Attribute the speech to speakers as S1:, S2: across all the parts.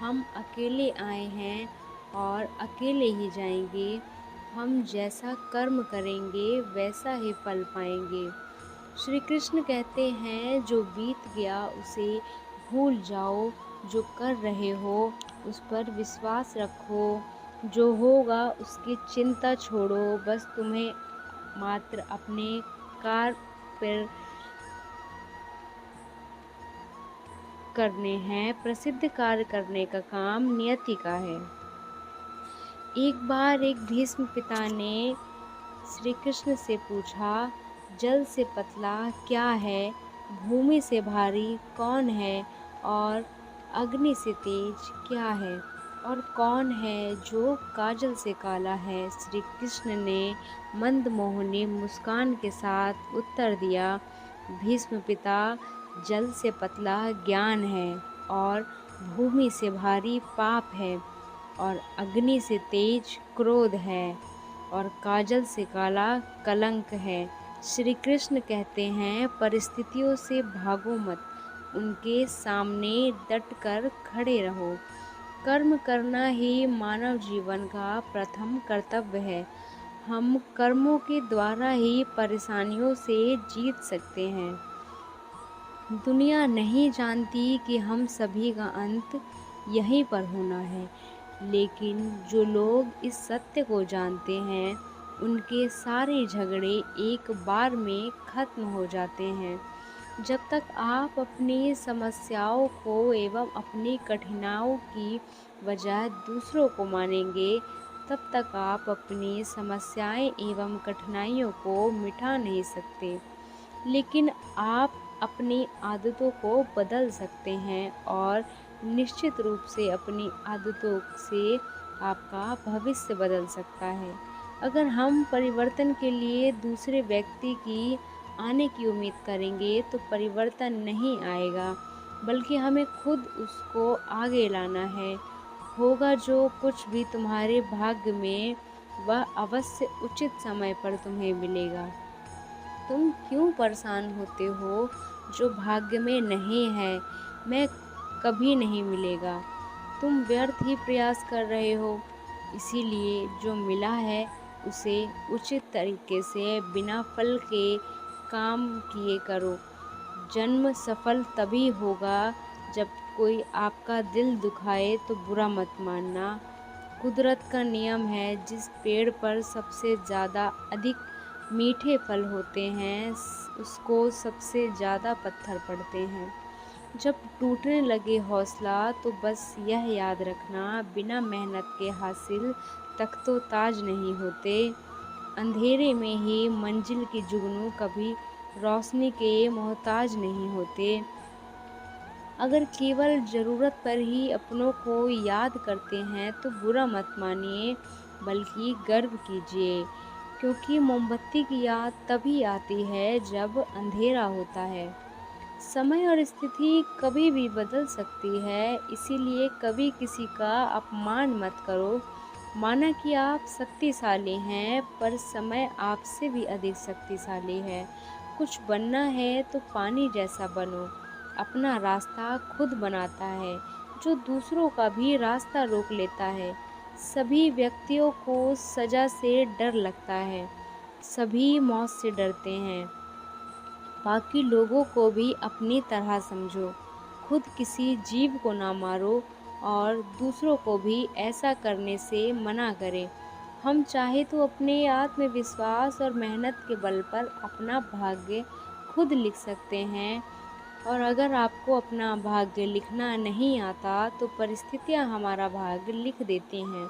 S1: हम अकेले आए हैं और अकेले ही जाएंगे। हम जैसा कर्म करेंगे वैसा ही फल पाएंगे। श्री कृष्ण कहते हैं, जो बीत गया उसे भूल जाओ, जो कर रहे हो उस पर विश्वास रखो, जो होगा उसकी चिंता छोड़ो। बस तुम्हें मात्र अपने कार्य पर करने हैं। प्रसिद्ध कार्य करने का काम नियति का है। एक बार एक भीष्म पिता ने श्री कृष्ण से पूछा, जल से पतला क्या है, भूमि से भारी कौन है, और अग्नि से तेज क्या है, और कौन है जो काजल से काला है। श्री कृष्ण ने मंदमोहनी मुस्कान के साथ उत्तर दिया, भीष्म पिता, जल से पतला ज्ञान है, और भूमि से भारी पाप है, और अग्नि से तेज क्रोध है, और काजल से काला कलंक है। श्री कृष्ण कहते हैं, परिस्थितियों से भागो मत, उनके सामने डट कर खड़े रहो। कर्म करना ही मानव जीवन का प्रथम कर्तव्य है। हम कर्मों के द्वारा ही परेशानियों से जीत सकते हैं। दुनिया नहीं जानती कि हम सभी का अंत यहीं पर होना है, लेकिन जो लोग इस सत्य को जानते हैं उनके सारे झगड़े एक बार में खत्म हो जाते हैं। जब तक आप अपनी समस्याओं को एवं अपनी कठिनाइयों की वजह दूसरों को मानेंगे, तब तक आप अपनी समस्याएं एवं कठिनाइयों को मिटा नहीं सकते। लेकिन आप अपनी आदतों को बदल सकते हैं, और निश्चित रूप से अपनी आदतों से आपका भविष्य बदल सकता है। अगर हम परिवर्तन के लिए दूसरे व्यक्ति की आने की उम्मीद करेंगे तो परिवर्तन नहीं आएगा, बल्कि हमें खुद उसको आगे लाना है। होगा जो कुछ भी तुम्हारे भाग्य में, वह अवश्य उचित समय पर तुम्हें मिलेगा। तुम क्यों परेशान होते हो? जो भाग्य में नहीं है मैं कभी नहीं मिलेगा। तुम व्यर्थ ही प्रयास कर रहे हो। इसीलिए जो मिला है उसे उचित तरीके से बिना फल के काम किए करो। जन्म सफल तभी होगा जब कोई आपका दिल दुखाए तो बुरा मत मानना। कुदरत का नियम है, जिस पेड़ पर सबसे ज़्यादा अधिक मीठे फल होते हैं उसको सबसे ज़्यादा पत्थर पड़ते हैं। जब टूटने लगे हौसला तो बस यह याद रखना, बिना मेहनत के हासिल तख्तो ताज नहीं होते। अंधेरे में ही मंजिल की जुगनू कभी रोशनी के मोहताज नहीं होते। अगर केवल ज़रूरत पर ही अपनों को याद करते हैं तो बुरा मत मानिए, बल्कि गर्व कीजिए, क्योंकि मोमबत्ती की याद तभी आती है जब अंधेरा होता है। समय और स्थिति कभी भी बदल सकती है, इसीलिए कभी किसी का अपमान मत करो। माना कि आप शक्तिशाली हैं, पर समय आपसे भी अधिक शक्तिशाली है। कुछ बनना है तो पानी जैसा बनो। अपना रास्ता खुद बनाता है, जो दूसरों का भी रास्ता रोक लेता है। सभी व्यक्तियों को सजा से डर लगता है, सभी मौत से डरते हैं। बाकी लोगों को भी अपनी तरह समझो। खुद किसी जीव को ना मारो, और दूसरों को भी ऐसा करने से मना करें। हम चाहे तो अपने आत्मविश्वास और मेहनत के बल पर अपना भाग्य खुद लिख सकते हैं। और अगर आपको अपना भाग्य लिखना नहीं आता तो परिस्थितियाँ हमारा भाग्य लिख देती हैं।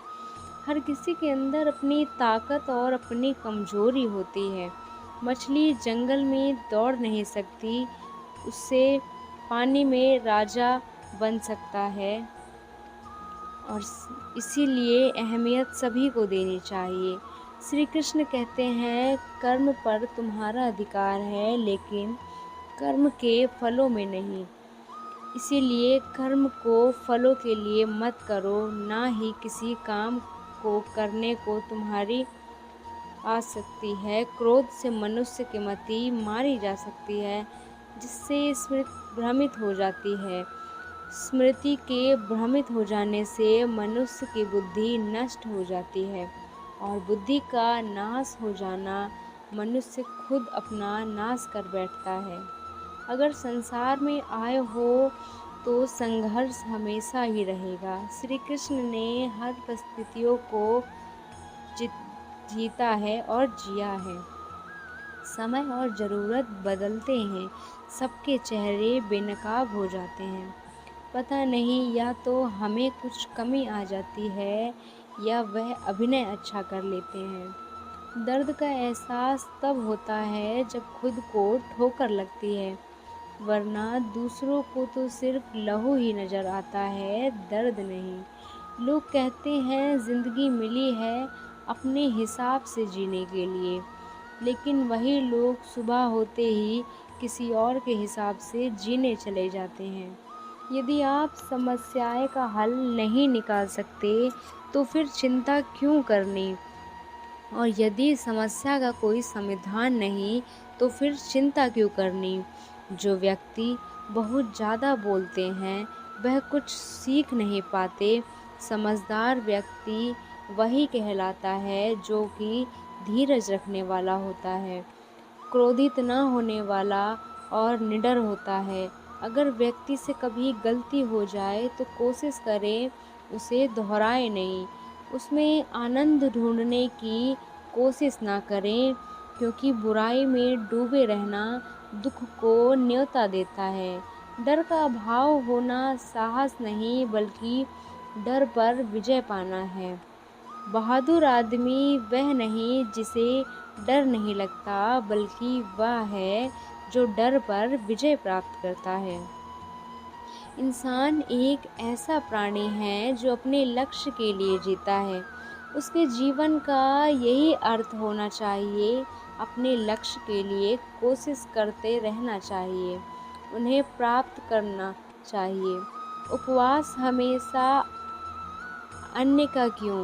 S1: हर किसी के अंदर अपनी ताकत और अपनी कमजोरी होती है। मछली जंगल में दौड़ नहीं सकती, उससे पानी में राजा बन सकता है। और इसीलिए अहमियत सभी को देनी चाहिए। श्री कृष्ण कहते हैं, कर्म पर तुम्हारा अधिकार है, लेकिन कर्म के फलों में नहीं। इसीलिए कर्म को फलों के लिए मत करो, ना ही किसी काम को करने को तुम्हारी आ सकती है। क्रोध से मनुष्य की मति मारी जा सकती है, जिससे स्मृति भ्रमित हो जाती है। स्मृति के भ्रमित हो जाने से मनुष्य की बुद्धि नष्ट हो जाती है और बुद्धि का नाश हो जाना मनुष्य खुद अपना नाश कर बैठता है। अगर संसार में आए हो तो संघर्ष हमेशा ही रहेगा। श्री कृष्ण ने हर परिस्थितियों को जीता है और जिया है। समय और ज़रूरत बदलते हैं, सबके चेहरे बेनकाब हो जाते हैं। पता नहीं, या तो हमें कुछ कमी आ जाती है या वह अभिनय अच्छा कर लेते हैं। दर्द का एहसास तब होता है जब खुद को ठोकर लगती है, वरना दूसरों को तो सिर्फ लहू ही नज़र आता है, दर्द नहीं। लोग कहते हैं ज़िंदगी मिली है अपने हिसाब से जीने के लिए, लेकिन वही लोग सुबह होते ही किसी और के हिसाब से जीने चले जाते हैं। यदि आप समस्याएं का हल नहीं निकाल सकते तो फिर चिंता क्यों करनी, और यदि समस्या का कोई समाधान नहीं तो फिर चिंता क्यों करनी। जो व्यक्ति बहुत ज़्यादा बोलते हैं वह कुछ सीख नहीं पाते। समझदार व्यक्ति वही कहलाता है जो कि धीरज रखने वाला होता है, क्रोधित न होने वाला और निडर होता है। अगर व्यक्ति से कभी गलती हो जाए तो कोशिश करें उसे दोहराए नहीं, उसमें आनंद ढूंढने की कोशिश ना करें, क्योंकि बुराई में डूबे रहना दुख को न्योता देता है। डर का अभाव होना साहस नहीं बल्कि डर पर विजय पाना है। बहादुर आदमी वह नहीं जिसे डर नहीं लगता, बल्कि वह है जो डर पर विजय प्राप्त करता है। इंसान एक ऐसा प्राणी है जो अपने लक्ष्य के लिए जीता है। उसके जीवन का यही अर्थ होना चाहिए। अपने लक्ष्य के लिए कोशिश करते रहना चाहिए, उन्हें प्राप्त करना चाहिए। उपवास हमेशा अन्य का क्यों,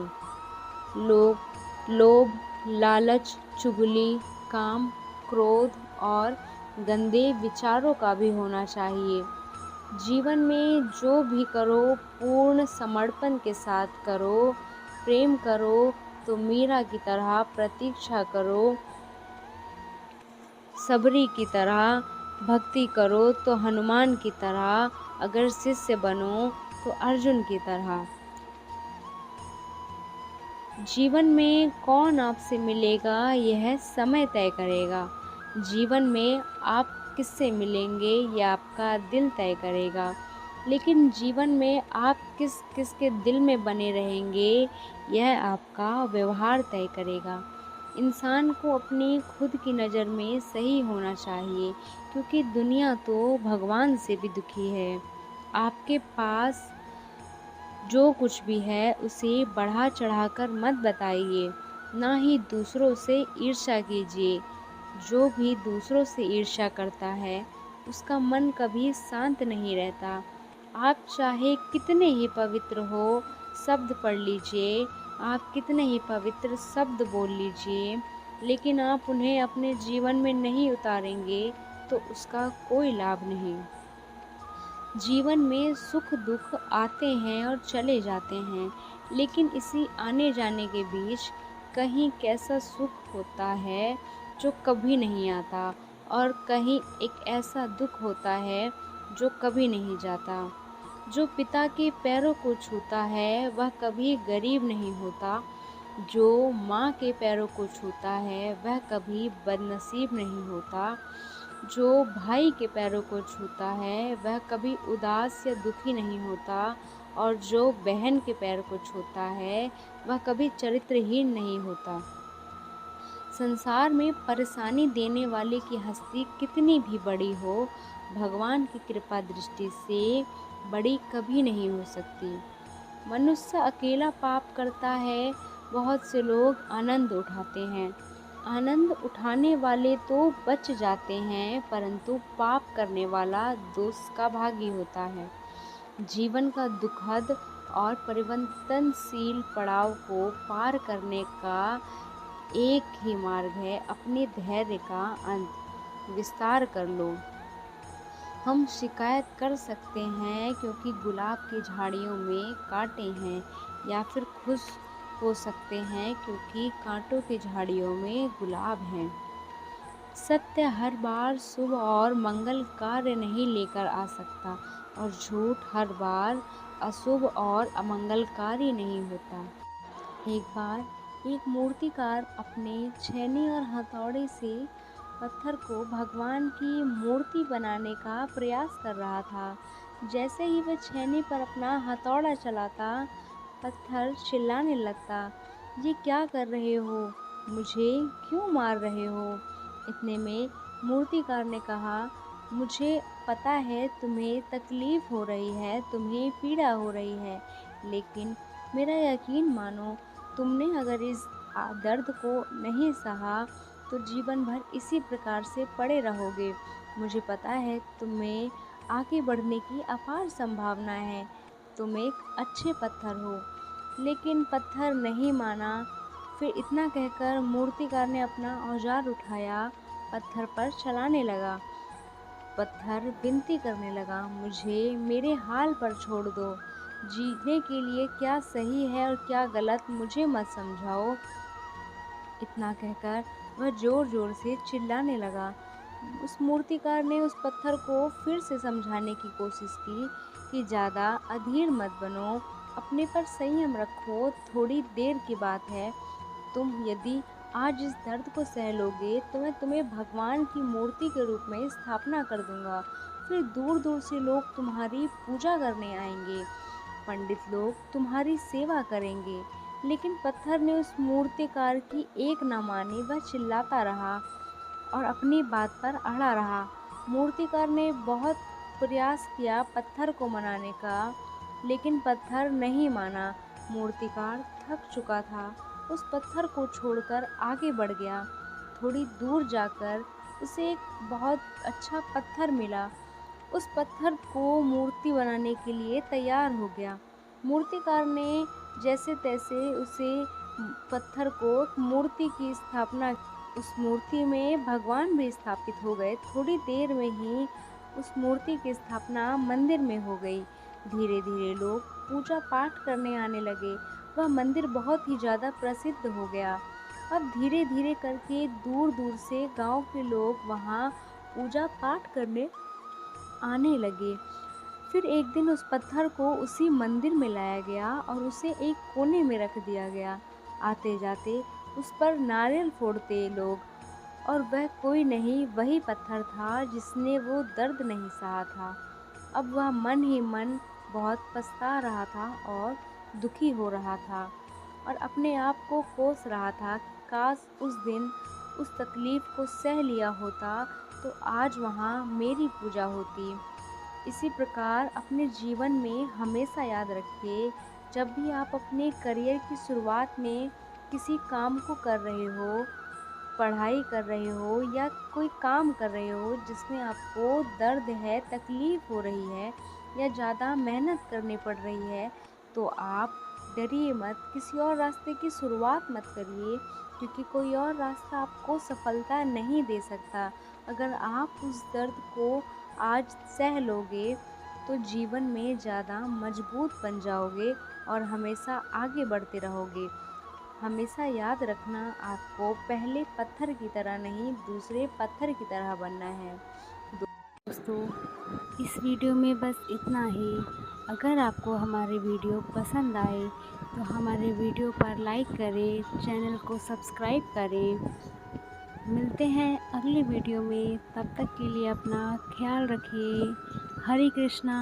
S1: लोभ, लालच, चुगली, काम, क्रोध और गंदे विचारों का भी होना चाहिए। जीवन में जो भी करो पूर्ण समर्पण के साथ करो। प्रेम करो तो मीरा की तरह प्रतीक्षा करो, सबरी की तरह भक्ति करो तो हनुमान की तरह, अगर शिष्य बनो तो अर्जुन की तरह। जीवन में कौन आपसे मिलेगा यह समय तय करेगा। जीवन में आप किससे मिलेंगे यह आपका दिल तय करेगा। लेकिन जीवन में आप किस किस के दिल में बने रहेंगे यह आपका व्यवहार तय करेगा। इंसान को अपनी खुद की नज़र में सही होना चाहिए, क्योंकि दुनिया तो भगवान से भी दुखी है। आपके पास जो कुछ भी है उसे बढ़ा चढ़ाकर मत बताइए, ना ही दूसरों से ईर्ष्या कीजिए। जो भी दूसरों से ईर्ष्या करता है उसका मन कभी शांत नहीं रहता। आप चाहे कितने ही पवित्र हो शब्द पढ़ लीजिए, आप कितने ही पवित्र शब्द बोल लीजिए, लेकिन आप उन्हें अपने जीवन में नहीं उतारेंगे तो उसका कोई लाभ नहीं। जीवन में सुख दुख आते हैं और चले जाते हैं, लेकिन इसी आने जाने के बीच कहीं कैसा सुख होता है जो कभी नहीं आता, और कहीं एक ऐसा दुख होता है जो कभी नहीं जाता। जो पिता के पैरों को छूता है वह कभी गरीब नहीं होता। जो माँ के पैरों को छूता है वह कभी बदनसीब नहीं होता। जो भाई के पैरों को छूता है वह कभी उदास या दुखी नहीं होता, और जो बहन के पैर को छूता है वह कभी चरित्रहीन नहीं होता। संसार में परेशानी देने वाले की हस्ती कितनी भी बड़ी हो, भगवान की कृपा दृष्टि से बड़ी कभी नहीं हो सकती। मनुष्य अकेला पाप करता है, बहुत से लोग आनंद उठाते हैं। आनंद उठाने वाले तो बच जाते हैं, परंतु पाप करने वाला दोष का भागी होता है। जीवन का दुखद और परिवर्तनशील पड़ाव को पार करने का एक ही मार्ग है, अपने धैर्य का अंत विस्तार कर लो। हम शिकायत कर सकते हैं क्योंकि गुलाब की झाड़ियों में कांटे हैं, या फिर खुश हो सकते हैं क्योंकि कांटों की झाड़ियों में गुलाब हैं। सत्य हर बार शुभ और मंगल कार्य नहीं लेकर आ सकता, और झूठ हर बार अशुभ और अमंगलकारी नहीं होता। एक बार एक मूर्तिकार अपने छेनी और हथौड़े से पत्थर को भगवान की मूर्ति बनाने का प्रयास कर रहा था। जैसे ही वह छेनी पर अपना हथौड़ा चलाता, पत्थर चिल्लाने लगता, ये क्या कर रहे हो? मुझे क्यों मार रहे हो? इतने में मूर्तिकार ने कहा, मुझे पता है तुम्हें तकलीफ हो रही है, तुम्हें पीड़ा हो रही है, लेकिन मेरा यकीन मानो, तुमने अगर इस दर्द को नहीं सहा तो जीवन भर इसी प्रकार से पड़े रहोगे। मुझे पता है तुम्हें आगे बढ़ने की अपार संभावना है, तुम एक अच्छे पत्थर हो। लेकिन पत्थर नहीं माना। फिर इतना कहकर मूर्तिकार ने अपना औजार उठाया, पत्थर पर चलाने लगा। पत्थर विनती करने लगा, मुझे मेरे हाल पर छोड़ दो। जीने के लिए क्या सही है और क्या गलत मुझे मत समझाओ। इतना कहकर वह जोर जोर से चिल्लाने लगा। उस मूर्तिकार ने उस पत्थर को फिर से समझाने की कोशिश की कि ज़्यादा अधीर मत बनो, अपने पर संयम रखो, थोड़ी देर की बात है। तुम यदि आज इस दर्द को सह लोगे तो मैं तुम्हें भगवान की मूर्ति के रूप में स्थापना कर दूंगा। फिर दूर दूर से लोग तुम्हारी पूजा करने आएंगे, पंडित लोग तुम्हारी सेवा करेंगे। लेकिन पत्थर ने उस मूर्तिकार की एक न मानी। वह चिल्लाता रहा और अपनी बात पर अड़ा रहा। मूर्तिकार ने बहुत प्रयास किया पत्थर को मनाने का, लेकिन पत्थर नहीं माना। मूर्तिकार थक चुका था, उस पत्थर को छोड़कर आगे बढ़ गया। थोड़ी दूर जाकर उसे एक बहुत अच्छा पत्थर मिला। उस पत्थर को मूर्ति बनाने के लिए तैयार हो गया। मूर्तिकार ने जैसे तैसे उसे पत्थर को मूर्ति की स्थापना, उस मूर्ति में भगवान भी स्थापित हो गए। थोड़ी देर में ही उस मूर्ति की स्थापना मंदिर में हो गई। धीरे धीरे लोग पूजा पाठ करने आने लगे। वह मंदिर बहुत ही ज़्यादा प्रसिद्ध हो गया। अब धीरे धीरे करके दूर दूर से गांव के लोग वहां पूजा पाठ करने आने लगे। फिर एक दिन उस पत्थर को उसी मंदिर में लाया गया और उसे एक कोने में रख दिया गया। आते जाते उस पर नारियल फोड़ते लोग, और वह कोई नहीं, वही पत्थर था जिसने वो दर्द नहीं सहा था। अब वह मन ही मन बहुत पछता रहा था और दुखी हो रहा था, और अपने आप को कोस रहा था। काश उस दिन उस तकलीफ को सह लिया होता तो आज वहाँ मेरी पूजा होती। इसी प्रकार अपने जीवन में हमेशा याद रखिए, जब भी आप अपने करियर की शुरुआत में किसी काम को कर रहे हो, पढ़ाई कर रहे हो या कोई काम कर रहे हो जिसमें आपको दर्द है, तकलीफ़ हो रही है या ज़्यादा मेहनत करनी पड़ रही है, तो आप डरिए मत, किसी और रास्ते की शुरुआत मत करिए, क्योंकि कोई और रास्ता आपको सफलता नहीं दे सकता। अगर आप उस दर्द को आज सह लोगे तो जीवन में ज़्यादा मजबूत बन जाओगे और हमेशा आगे बढ़ते रहोगे। हमेशा याद रखना, आपको पहले पत्थर की तरह नहीं, दूसरे पत्थर की तरह बनना है। दोस्तों, इस वीडियो में बस इतना ही। अगर आपको हमारे वीडियो पसंद आए तो हमारे वीडियो पर लाइक करें, चैनल को सब्सक्राइब करें। मिलते हैं अगले वीडियो में, तब तक के लिए अपना ख्याल रखिए। हरे कृष्णा।